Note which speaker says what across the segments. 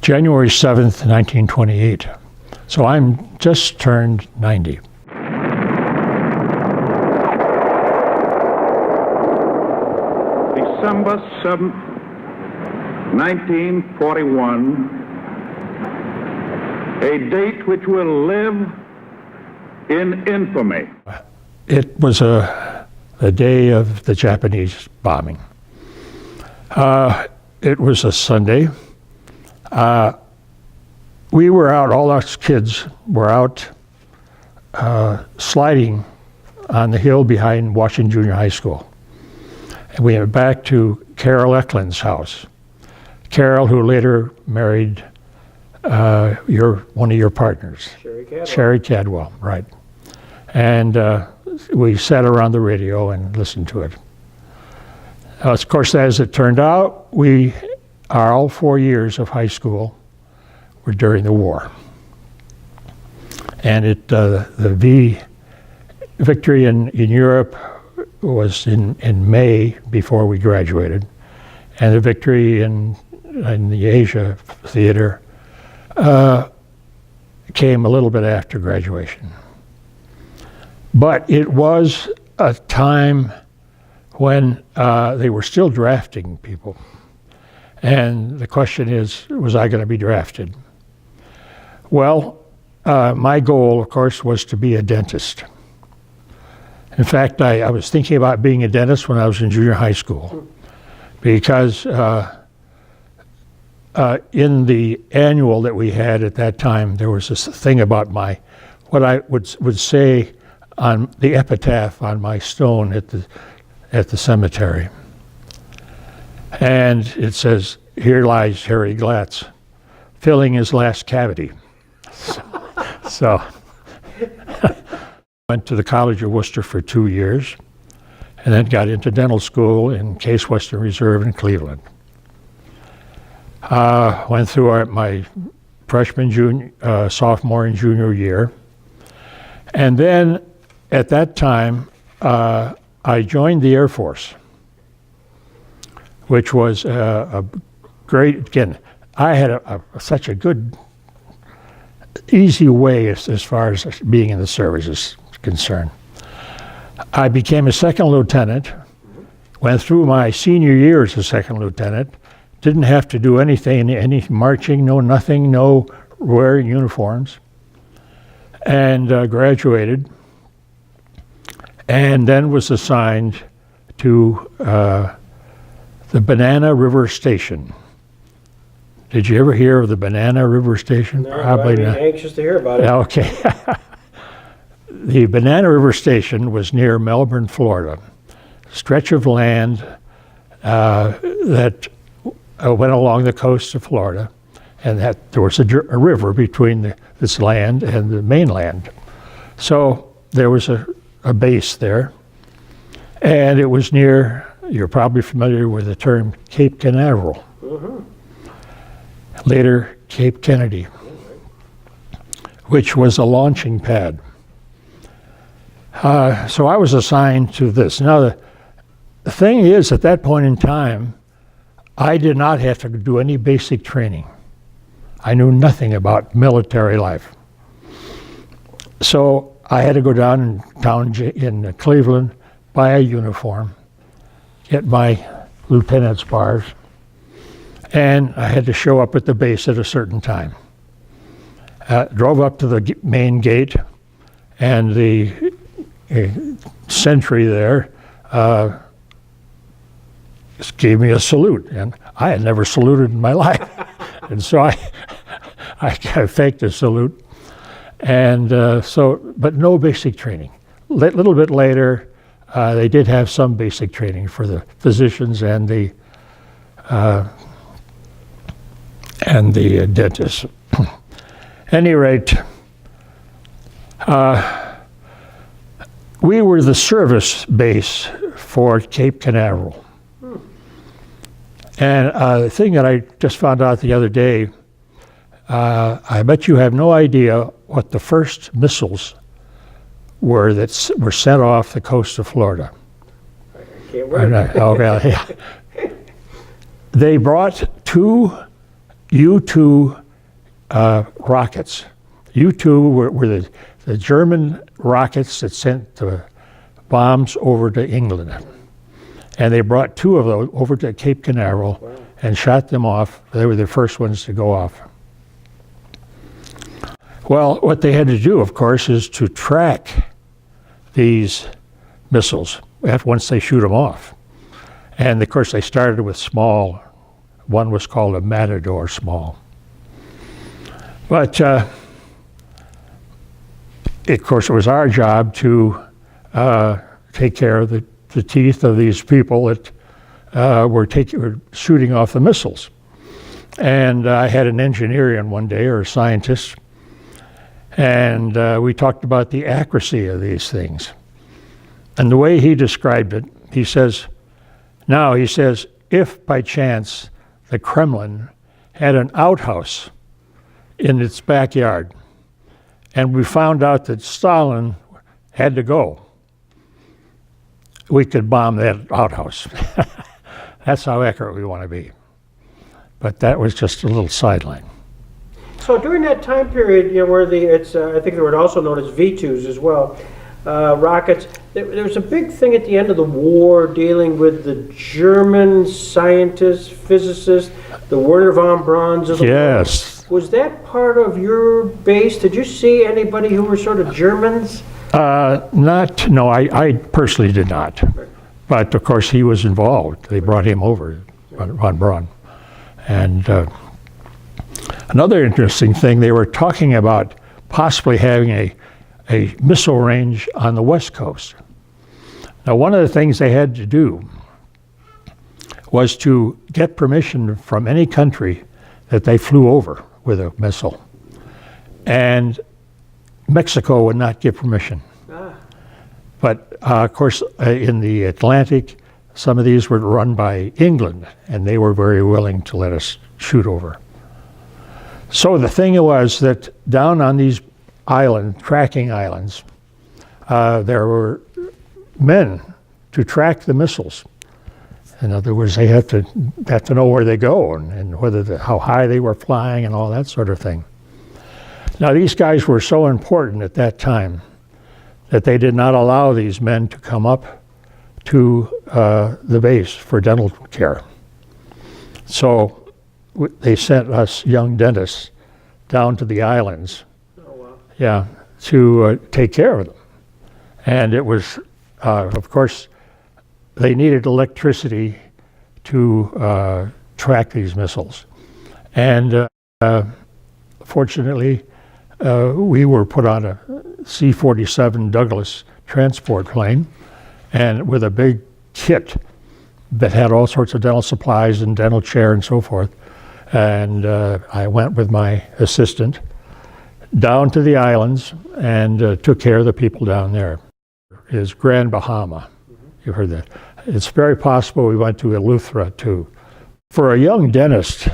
Speaker 1: January 7th, 1928. So I'm just turned 90.
Speaker 2: December 7th, 1941, a date which will live in infamy.
Speaker 1: It was the day of the Japanese bombing. It was a Sunday. We were out, all us kids were out sliding on the hill behind Washington Junior High School. And we went back to Carol Eklund's house. Carol, who later married one of your partners. Sherry Cadwell, right. And we sat around the radio and listened to it. Of course, as it turned out, all 4 years of high school were during the war. And the victory in Europe was in May before we graduated. And the victory in the Asia theater came a little bit after graduation. But it was a time when they were still drafting people. And the question is, was I going to be drafted? Well, my goal, of course, was to be a dentist. In fact, I was thinking about being a dentist when I was in junior high school, because in the annual that we had at that time, there was this thing about what I would say on the epitaph on my stone at the cemetery. And it says, "Here lies Harry Glatz, filling his last cavity." So went to the College of Worcester for 2 years, and then got into dental school in Case Western Reserve in Cleveland. Went through my freshman, sophomore, and junior year. And then at that time, I joined the Air Force, which was a great, again, I had such a good, easy way as far as being in the service is concerned. I became a second lieutenant, went through my senior year as a second lieutenant, didn't have to do anything, any marching, no nothing, no wearing uniforms, and graduated, and then was assigned to the Banana River Station. Did you ever hear of the Banana River Station?
Speaker 3: No, probably not. Anxious to hear about it.
Speaker 1: Okay. The Banana River Station was near Melbourne, Florida. Stretch of land that went along the coast of Florida, and that there was a river between this land and the mainland. So there was a base there, and it was near, you're probably familiar with the term Cape Canaveral. Mm-hmm. Later, Cape Kennedy, which was a launching pad. So I was assigned to this. Now, the thing is, at that point in time, I did not have to do any basic training. I knew nothing about military life. So I had to go down in Cleveland, buy a uniform, get my lieutenant's bars, and I had to show up at the base at a certain time. Drove up to the main gate, and the sentry there just gave me a salute, and I had never saluted in my life. And so I faked a salute, and but no basic training. A little bit later, they did have some basic training for the physicians and the dentists. Any rate, we were the service base for Cape Canaveral. And the thing that I just found out the other day, I bet you have no idea what the first missiles were that were sent off the coast of Florida.
Speaker 3: I can't wait.
Speaker 1: Okay. They brought two U-2 rockets. U-2 were the German rockets that sent the bombs over to England. And they brought 2 of those over to Cape Canaveral and shot them off. They were the first ones to go off. Well, what they had to do, of course, is to track these missiles once they shoot them off. And of course, they started with small. One was called a Matador small. But of course, it was our job to take care of the teeth of these people that were shooting off the missiles. And I had an engineer in one day, or a scientist, and we talked about the accuracy of these things. And the way he described it, he says, if by chance the Kremlin had an outhouse in its backyard, and we found out that Stalin had to go, we could bomb that outhouse. That's how accurate we want to be. But that was just a little sideline.
Speaker 3: So during that time period, where I think they were also known as V2s as well, rockets, there was a big thing at the end of the war dealing with the German scientists, physicists, the Werner von Brauns of the
Speaker 1: Yes.
Speaker 3: world. Was that part of your base? Did you see anybody who were sort of Germans?
Speaker 1: No, I personally did not. But of course he was involved. They brought him over, von Braun. And another interesting thing, they were talking about possibly having a missile range on the West Coast. Now, one of the things they had to do was to get permission from any country that they flew over with a missile. And Mexico would not give permission. But of course, in the Atlantic, some of these were run by England, and they were very willing to let us shoot over. So the thing was that down on these tracking islands, there were men to track the missiles. In other words, they had to know where they go and how high they were flying and all that sort of thing. Now, these guys were so important at that time that they did not allow these men to come up to the base for dental care. So they sent us young dentists down to the islands, to take care of them. And it was, of course, they needed electricity to track these missiles. And fortunately, we were put on a C-47 Douglas transport plane, and with a big kit that had all sorts of dental supplies and dental chair and so forth. And I went with my assistant down to the islands and took care of the people down there. Is Grand Bahama. You've heard that. It's very possible we went to Eleuthera too. For a young dentist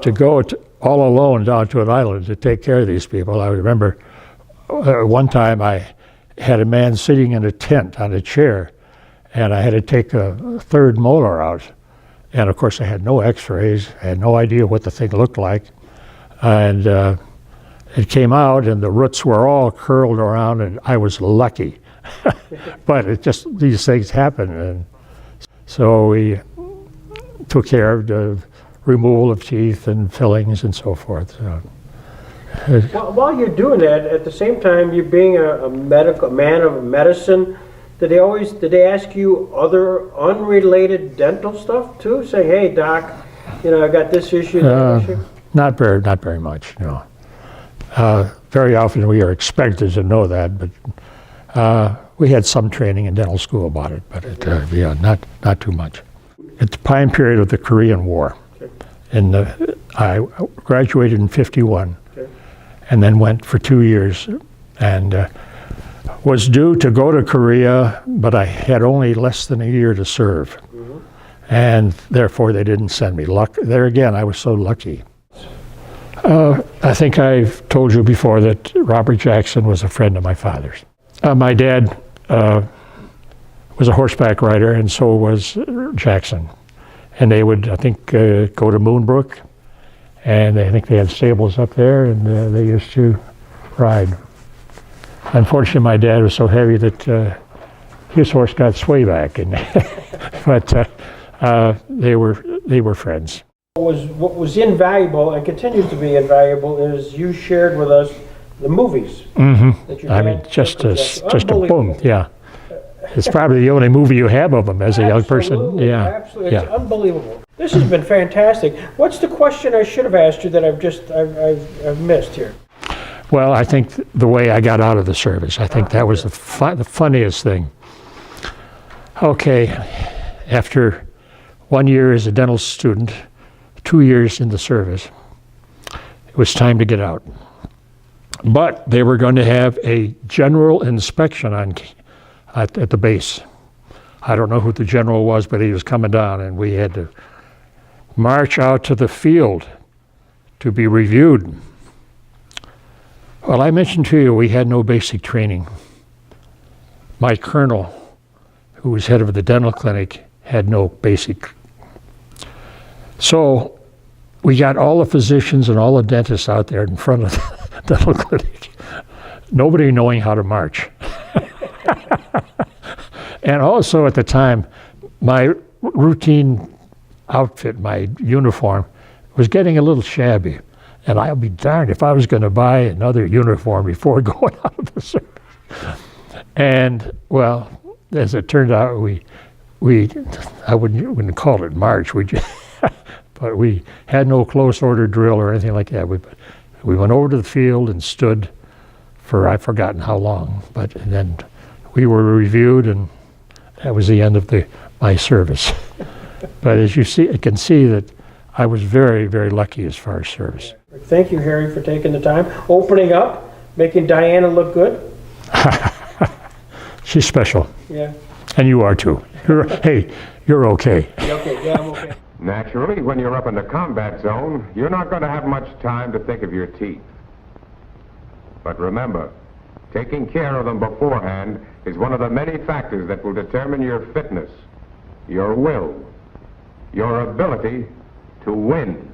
Speaker 1: to go all alone down to an island to take care of these people, I remember one time I had a man sitting in a tent on a chair, and I had to take a third molar out. And of course I had no x-rays, I had no idea what the thing looked like. And it came out and the roots were all curled around, and I was lucky. But these things happen. And so we took care of the removal of teeth and fillings and so forth.
Speaker 3: Well, while you're doing that, at the same time, you're being a man of medicine. Did they ask you other unrelated dental stuff too? Say, hey, doc, I got this issue, that issue?
Speaker 1: Not very much, no. Very often we are expected to know that, but we had some training in dental school about it, but not too much. At the time period of the Korean War, and I graduated in '51, and then went for 2 years, and was due to go to Korea, but I had only less than a year to serve, and therefore they didn't send me. There again, I was so lucky. I think I've told you before that Robert Jackson was a friend of my father's. My dad was a horseback rider, and so was Jackson. And they would, I think, go to Moonbrook And I think they had stables up there, and they used to ride. Unfortunately, my dad was so heavy that his horse got swayback, and but they were friends.
Speaker 3: What was invaluable and continues to be invaluable is you shared with us the movies. That you
Speaker 1: I
Speaker 3: had
Speaker 1: mean, just a
Speaker 3: Unbelievable.
Speaker 1: boom, yeah. It's probably the only movie you have of him as a young person.
Speaker 3: Absolutely,
Speaker 1: Yeah,
Speaker 3: absolutely. It's
Speaker 1: yeah.
Speaker 3: unbelievable. This has been fantastic. What's the question I should have asked you that I've missed here?
Speaker 1: Well, I think the way I got out of the service, I think that was the funniest thing. Okay, after 1 year as a dental student, 2 years in the service, it was time to get out. But they were going to have a general inspection at the base. I don't know who the general was, but he was coming down, and we had to march out to the field to be reviewed. Well, I mentioned to you we had no basic training. My colonel, who was head of the dental clinic, had no basic. So we got all the physicians and all the dentists out there in front of the dental clinic, nobody knowing how to march. And also at the time, my routine outfit, my uniform, was getting a little shabby. And I'll be darned if I was going to buy another uniform before going out of the service. And, well, as it turned out, I wouldn't call it march, but we had no close order drill or anything like that. We went over to the field and stood for I've forgotten how long, but then we were reviewed, and that was the end of my service. But as you can see that I was very, very lucky as far as service.
Speaker 3: Thank you, Harry, for taking the time, opening up, making Diana look good.
Speaker 1: She's special.
Speaker 3: Yeah.
Speaker 1: And you are too. Hey, you're okay.
Speaker 3: Okay, yeah, I'm okay.
Speaker 4: Naturally, when you're up in the combat zone, you're not going to have much time to think of your teeth. But remember, taking care of them beforehand is one of the many factors that will determine your fitness, your will, your ability to win.